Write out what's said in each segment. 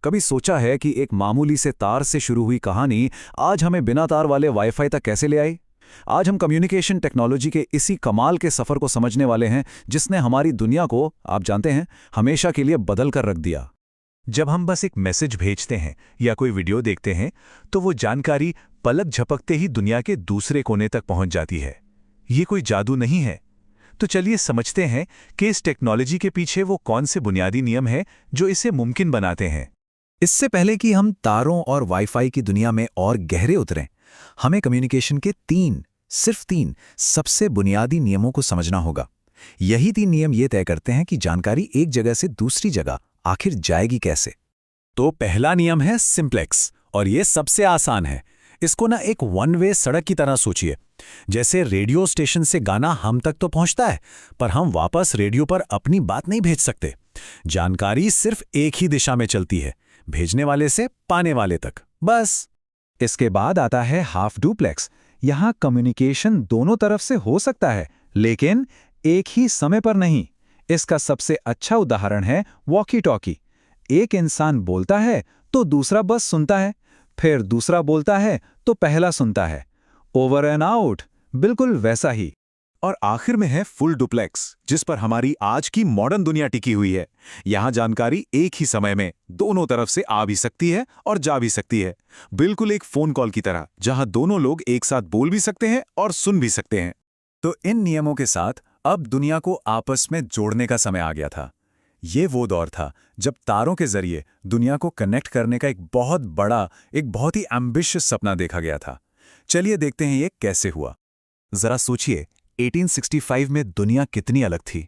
कभी सोचा है कि एक मामूली से तार से शुरू हुई कहानी आज हमें बिना तार वाले वाईफाई तक कैसे ले आई? आज हम कम्युनिकेशन टेक्नोलॉजी के इसी कमाल के सफर को समझने वाले हैं जिसने हमारी दुनिया को, आप जानते हैं, हमेशा के लिए बदल कर रख दिया। जब हम बस एक मैसेज भेजते हैं या कोई वीडियो देखते हैं तो वो जानकारी पलक झपकते ही दुनिया के दूसरे कोने तक पहुंच जाती है। ये कोई जादू नहीं है। तो चलिए समझते हैं कि इस टेक्नोलॉजी के पीछे वो कौन से बुनियादी नियम हैं जो इसे मुमकिन बनाते हैं। इससे पहले कि हम तारों और वाईफाई की दुनिया में और गहरे उतरें, हमें कम्युनिकेशन के सिर्फ तीन सबसे बुनियादी नियमों को समझना होगा। यही तीन नियम ये तय करते हैं कि जानकारी एक जगह से दूसरी जगह आखिर जाएगी कैसे। तो पहला नियम है सिंप्लेक्स, और ये सबसे आसान है। इसको ना एक वन वे सड़क की तरह सोचिए। जैसे रेडियो स्टेशन से गाना हम तक तो पहुंचता है, पर हम वापस रेडियो पर अपनी बात नहीं भेज सकते। जानकारी सिर्फ एक ही दिशा में चलती है, भेजने वाले से पाने वाले तक, बस। इसके बाद आता है हाफ डुप्लेक्स। यहां कम्युनिकेशन दोनों तरफ से हो सकता है, लेकिन एक ही समय पर नहीं। इसका सबसे अच्छा उदाहरण है वॉकी टॉकी। एक इंसान बोलता है तो दूसरा बस सुनता है, फिर दूसरा बोलता है तो पहला सुनता है। ओवर एंड आउट, बिल्कुल वैसा ही। और आखिर में है फुल डुप्लेक्स, जिस पर हमारी आज की मॉडर्न दुनिया टिकी हुई है। यहां जानकारी एक ही समय में दोनों तरफ से आ भी सकती है और जा भी सकती है, बिल्कुल एक फोन कॉल की तरह, जहां दोनों लोग एक साथ बोल भी सकते हैं और सुन भी सकते हैं। तो इन नियमों के साथ अब दुनिया को आपस में जोड़ने का समय आ गया था। ये वो दौर था जब तारों के जरिए दुनिया को कनेक्ट करने का एक बहुत ही एम्बिशियस सपना देखा गया था। चलिए देखते हैं ये कैसे हुआ। जरा सोचिए, 1865 में दुनिया कितनी अलग थी।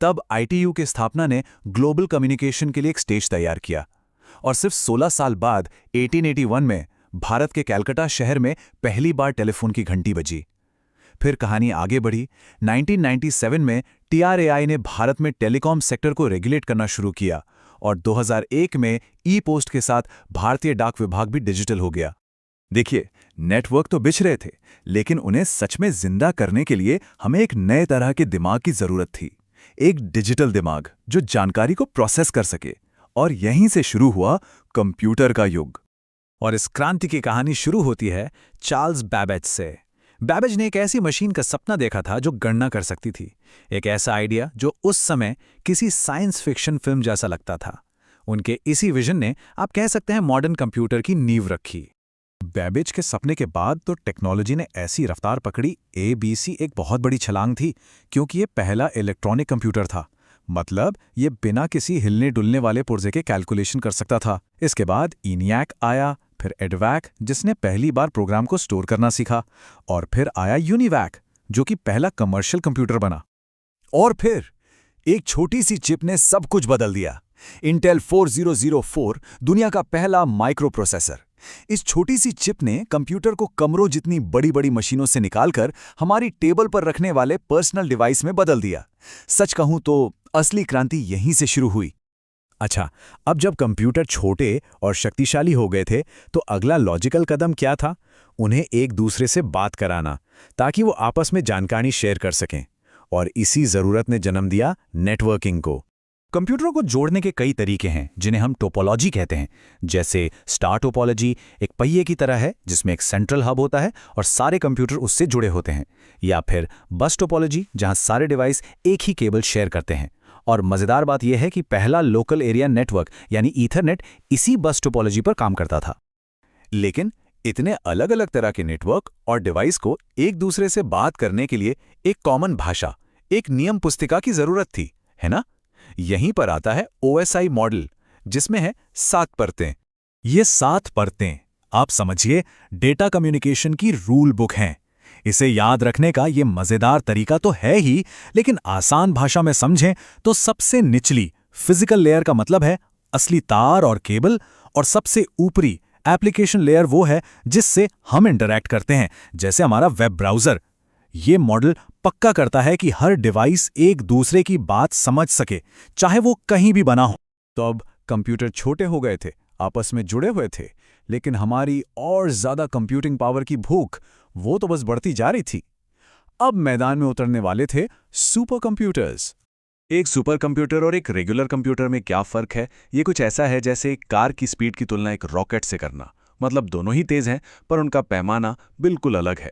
तब आईटीयू की स्थापना ने ग्लोबल कम्युनिकेशन के लिए एक स्टेज तैयार किया, और सिर्फ 16 साल बाद 1881 में भारत के कलकत्ता शहर में पहली बार टेलीफोन की घंटी बजी। फिर कहानी आगे बढ़ी। 1997 में TRAI ने भारत में टेलीकॉम सेक्टर को रेगुलेट करना शुरू किया, और 2001 में ई पोस्ट के साथ भारतीय डाक विभाग भी डिजिटल हो गया। देखिए, नेटवर्क तो बिछ रहे थे, लेकिन उन्हें सच में जिंदा करने के लिए हमें एक नए तरह के दिमाग की जरूरत थी। एक डिजिटल दिमाग जो जानकारी को प्रोसेस कर सके। और यहीं से शुरू हुआ कंप्यूटर का युग। और इस क्रांति की कहानी शुरू होती है चार्ल्स बैबेज से। बैबेज ने एक ऐसी मशीन का सपना देखा था जो गणना कर सकती थी। एक ऐसा आइडिया जो उस समय किसी साइंस फिक्शन फिल्म जैसा लगता था। उनके इसी विजन ने, आप कह सकते हैं, मॉडर्न कंप्यूटर की नींव रखी। बैबेज के सपने के बाद तो टेक्नोलॉजी ने ऐसी रफ्तार पकड़ी। ABC एक बहुत बड़ी छलांग थी, क्योंकि ये पहला इलेक्ट्रॉनिक कंप्यूटर था। मतलब ये बिना किसी हिलने डुलने वाले पुर्जे के कैलकुलेशन कर सकता था। इसके बाद ENIAC आया, फिर EDVAC जिसने पहली बार प्रोग्राम को स्टोर करना सीखा, और फिर आया UNIVAC जो कि पहला कमर्शियल कंप्यूटर बना। और फिर एक छोटी सी चिप ने सब कुछ बदल दिया। इंटेल 4004, दुनिया का पहला माइक्रो प्रोसेसर। इस छोटी सी चिप ने कंप्यूटर को कमरों जितनी बड़ी बड़ी मशीनों से निकालकर हमारी टेबल पर रखने वाले पर्सनल डिवाइस में बदल दिया। सच कहूं तो असली क्रांति यहीं से शुरू हुई। अच्छा, अब जब कंप्यूटर छोटे और शक्तिशाली हो गए थे, तो अगला लॉजिकल कदम क्या था? उन्हें एक दूसरे से बात कराना, ताकि वो आपस में जानकारी शेयर कर सकें। और इसी जरूरत ने जन्म दिया नेटवर्किंग को। कंप्यूटरों को जोड़ने के कई तरीके हैं, जिन्हें हम टोपोलॉजी कहते हैं। जैसे स्टार टोपोलॉजी एक पहिए की तरह है, जिसमें एक सेंट्रल हब होता है और सारे कंप्यूटर उससे जुड़े होते हैं। या फिर बस टोपोलॉजी, जहां सारे डिवाइस एक ही केबल शेयर करते हैं। और मजेदार बात यह है कि पहला लोकल एरिया नेटवर्क यानी ईथरनेट इसी बस टोपोलॉजी पर काम करता था। लेकिन इतने अलग अलग तरह के नेटवर्क और डिवाइस को एक दूसरे से बात करने के लिए एक कॉमन भाषा, एक नियम पुस्तिका की जरूरत थी, है ना? यहीं पर आता है OSI मॉडल, जिसमें है 7 परतें। ये 7 परतें, आप समझिए, डेटा कम्युनिकेशन की रूल बुक हैं। इसे याद रखने का ये मजेदार तरीका तो है ही, लेकिन आसान भाषा में समझें तो सबसे निचली फिजिकल लेयर का मतलब है असली तार और केबल, और सबसे ऊपरी एप्लीकेशन लेयर वो है जिससे हम इंटरैक्ट करते हैं, जैसे हमारा वेब ब्राउज़र। ये मॉडल पक्का करता है कि हर डिवाइस एक दूसरे की बात समझ सके, चाहे वो कहीं भी बना हो। तो अब कंप्यूटर छोटे हो गए थे, आपस में जुड़े हुए थे, लेकिन हमारी और ज्यादा कंप्यूटिंग पावर की भूख, वो तो बस बढ़ती जा रही थी। अब मैदान में उतरने वाले थे सुपर कंप्यूटर्स। एक सुपर कंप्यूटर और एक रेगुलर कंप्यूटर में क्या फ़र्क है? ये कुछ ऐसा है जैसे एक कार की स्पीड की तुलना एक रॉकेट से करना। मतलब दोनों ही तेज़ हैं, पर उनका पैमाना बिल्कुल अलग है।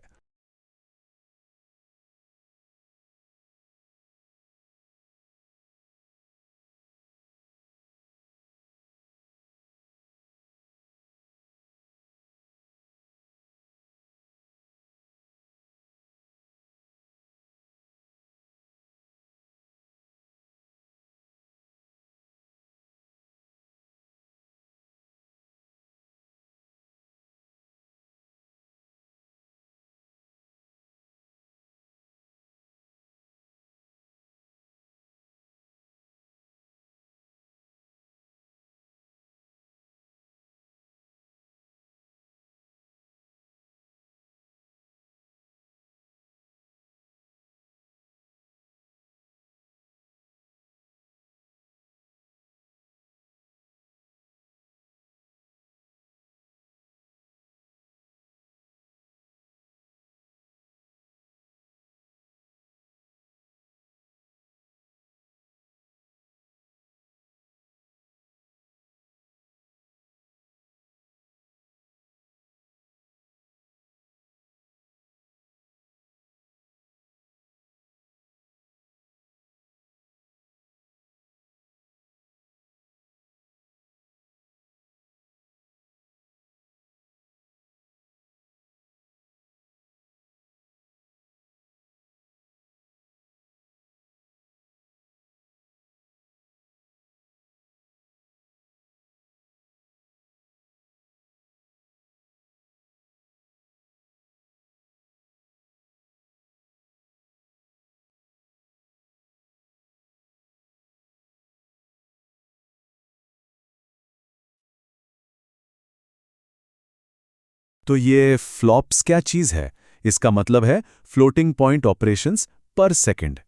तो ये फ्लॉप्स क्या चीज़ है? इसका मतलब है फ्लोटिंग पॉइंट ऑपरेशंस पर सेकंड।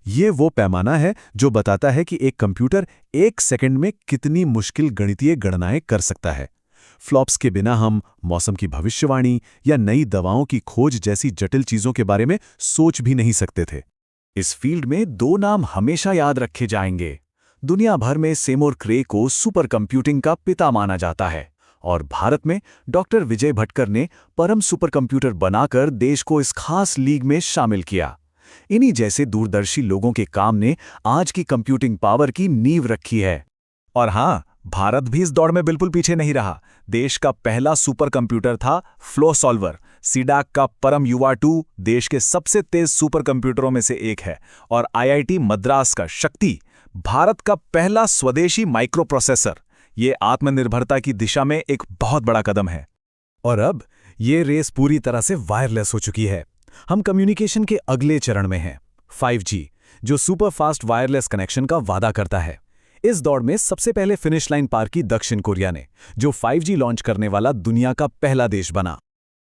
ये वो पैमाना है जो बताता है कि एक कंप्यूटर एक सेकंड में कितनी मुश्किल गणितीय गणनाएं कर सकता है। फ्लॉप्स के बिना हम मौसम की भविष्यवाणी या नई दवाओं की खोज जैसी जटिल चीज़ों के बारे में सोच भी नहीं सकते थे। इस फील्ड में दो नाम हमेशा याद रखे जाएंगे। दुनिया भर में सेमोर क्रे को सुपर कंप्यूटिंग का पिता माना जाता है और भारत में डॉक्टर विजय भटकर ने परम सुपर कंप्यूटर बनाकर देश को इस खास लीग में शामिल किया। इन्हीं जैसे दूरदर्शी लोगों के काम ने आज की कंप्यूटिंग पावर की नींव रखी है। और हाँ, भारत भी इस दौड़ में बिल्कुल पीछे नहीं रहा। देश का पहला सुपर कंप्यूटर था फ्लो सॉल्वर। सीडैक का परम युवा 2 देश के सबसे तेज सुपर कंप्यूटरों में से एक है। और आईआईटी मद्रास का शक्ति भारत का पहला स्वदेशी माइक्रो प्रोसेसर। ये आत्मनिर्भरता की दिशा में एक बहुत बड़ा कदम है। और अब ये रेस पूरी तरह से वायरलेस हो चुकी है। हम कम्युनिकेशन के अगले चरण में हैं, 5G, जो सुपर फास्ट वायरलेस कनेक्शन का वादा करता है। इस दौड़ में सबसे पहले फिनिश लाइन पार की दक्षिण कोरिया ने, जो 5G लॉन्च करने वाला दुनिया का पहला देश बना।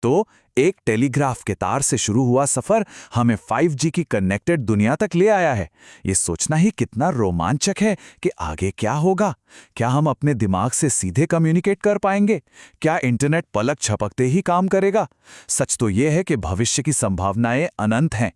तो एक टेलीग्राफ के तार से शुरू हुआ सफर हमें 5G की कनेक्टेड दुनिया तक ले आया है। ये सोचना ही कितना रोमांचक है कि आगे क्या होगा। क्या हम अपने दिमाग से सीधे कम्युनिकेट कर पाएंगे? क्या इंटरनेट पलक झपकते ही काम करेगा? सच तो ये है कि भविष्य की संभावनाएं अनंत हैं।